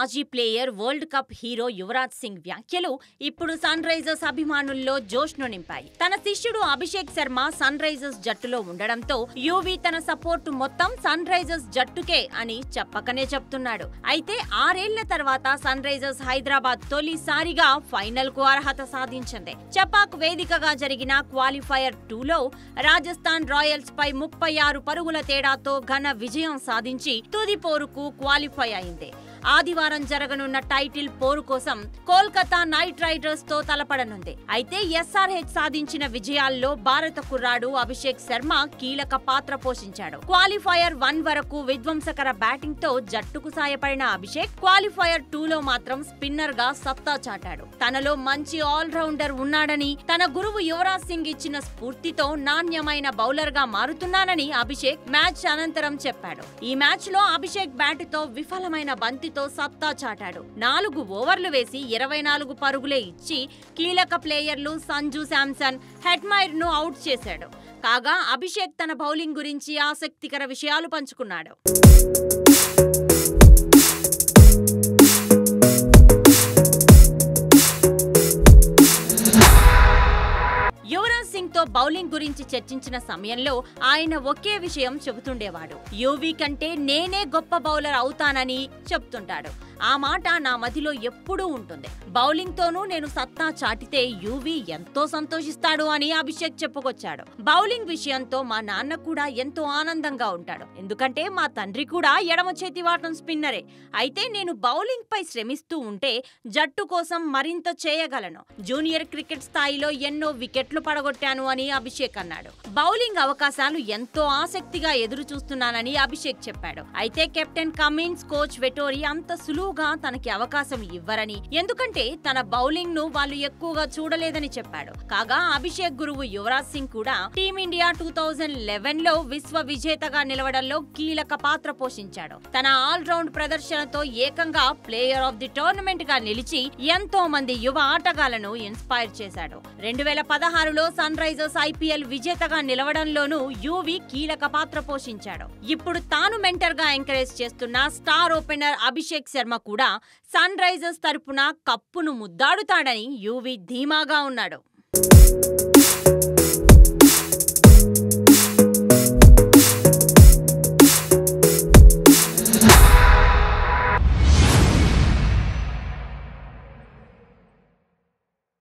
మాజీ player, world cup hero Yuvraj Singh వ్యాఖ్యలు ఇప్పుడు సన్ రైజర్స్ అభిమానుల్లో జోష్ను నింపాయి. తన శిష్యుడు అభిషేక్ శర్మ సన్ రైజర్స్ జట్టులో ఉండడంతో యువీ తన సపోర్టు మొత్తం సన్ రైజర్స్ జట్టుకే అని చెప్పకనే చెప్తున్నాడు. అయితే 6 ఏళ్ల తర్వాత సన్ రైజర్స్ హైదరాబాద్ తొలిసారిగా ఫైనల్ కు అర్హత సాధించింది. చపాక్ వేదికగా జరిగిన క్వాలిఫైయర్ 2లో రాజస్థాన్ రాయల్స్ పై 36 పరుగుల తేడాతో ఘన విజయం సాధించి తుది పోరుకు క్వాలిఫై అయింది. ఆదివారం జరగనున్న టైటిల్ పోరు కోసం కోల్కతా నైట్ రైడర్స్ తో తలపడనుంది. అయితే ఎస్ఆర్హెచ్ సాధించిన విజయాల్లో భారత కుర్రాడు అభిషేక్ శర్మ కీలక పాత్ర పోషించాడు. క్వాలిఫైయర్ 1 వరకు విధ్వంసకర బ్యాటింగ్ తో జట్టుకు సాయపడిన అభిషేక్ క్వాలిఫైయర్ 2లో మాత్రం స్పిన్నర్ గా సత్తా చాటాడు. తనలో మంచి ఆల్రౌండర్ ఉన్నాడని, తన గురువు యువరాజ్ సింగ్ ఇచ్చిన స్ఫూర్తితో నాణ్యమైన బౌలర్ గా మారుతున్నానని అభిషేక్ మ్యాచ్ అనంతరం చెప్పాడు. ఈ మ్యాచ్ లో అభిషేక్ బ్యాట్ తో విఫలమైన బంతి సత్తా చాటాడు. 4 ఓవర్లు వేసి 24 పరుగులే ఇచ్చి కీలక ప్లేయర్లు సంజు శాంసన్, హెట్మైర్ ను అవుట్ చేశాడు. కాగా అభిషేక్ తన బౌలింగ్ గురించి ఆసక్తికర విషయాలు పంచుకున్నాడు. యువరాజ్ సింగ్ తో బౌలింగ్ గురించి చర్చించిన సమయంలో ఆయన ఒకే విషయం చెబుతుండేవాడు. యువీ కంటే నేనే గొప్ప బౌలర్ అవుతానని చెప్తుంటాడు. ఆ మాట నా మదిలో ఎప్పుడూ ఉంటుంది. బౌలింగ్ తోనూ నేను సత్తా చాటితే యువీ ఎంతో సంతోషిస్తాడు అని అభిషేక్ చెప్పుకొచ్చాడు. బౌలింగ్ విషయంతో మా నాన్న కూడా ఎంతో ఆనందంగా ఉంటాడు. ఎందుకంటే మా తండ్రి కూడా ఎడమ చేతి వాటం స్పిన్నరే. అయితే నేను బౌలింగ్ పై శ్రమిస్తూ ఉంటే జట్టు కోసం మరింత చేయగలను. జూనియర్ క్రికెట్ స్థాయిలో ఎన్నో వికెట్లు పడగొట్టాను అని అభిషేక్ అన్నాడు. బౌలింగ్ అవకాశాలు ఎంతో ఆసక్తిగా ఎదురు చూస్తున్నానని అభిషేక్ చెప్పాడు. అయితే కెప్టెన్ కమిన్స్, కోచ్ వెటోరీ అంత సులువుగా తనకి అవకాశం ఇవ్వరని, ఎందుకంటే తన బౌలింగ్ ను వాళ్ళు ఎక్కువగా చూడలేదని చెప్పాడు. కాగా అభిషేక్ గురువు యువరాజ్ సింగ్ కూడా టీమిండియా 2011లో విశ్వ విజేతగా నిలవడంలో కీలక పాత్ర పోషించాడు. తన ఆల్ రౌండ్ ప్రదర్శనతో ఏకంగా ప్లేయర్ ఆఫ్ ది టోర్నమెంట్ గా నిలిచి ఎంతో మంది యువ ఆటగాళ్లను ఇన్స్పైర్ చేశాడు. 2016లో సన్ రైజర్స్ ఐపీఎల్ విజేతగా నిలవడంలోనూ యువీ కీలక పాత్ర పోషించాడు. ఇప్పుడు తాను మెంటర్ గా ఎంకరేజ్ చేస్తున్న స్టార్ ఓపెనర్ అభిషేక్ శర్మ కూడా సన్ రైజర్స్ తరపున కప్పును ముద్దాడుతాడని యువీ ధీమాగా ఉన్నాడు.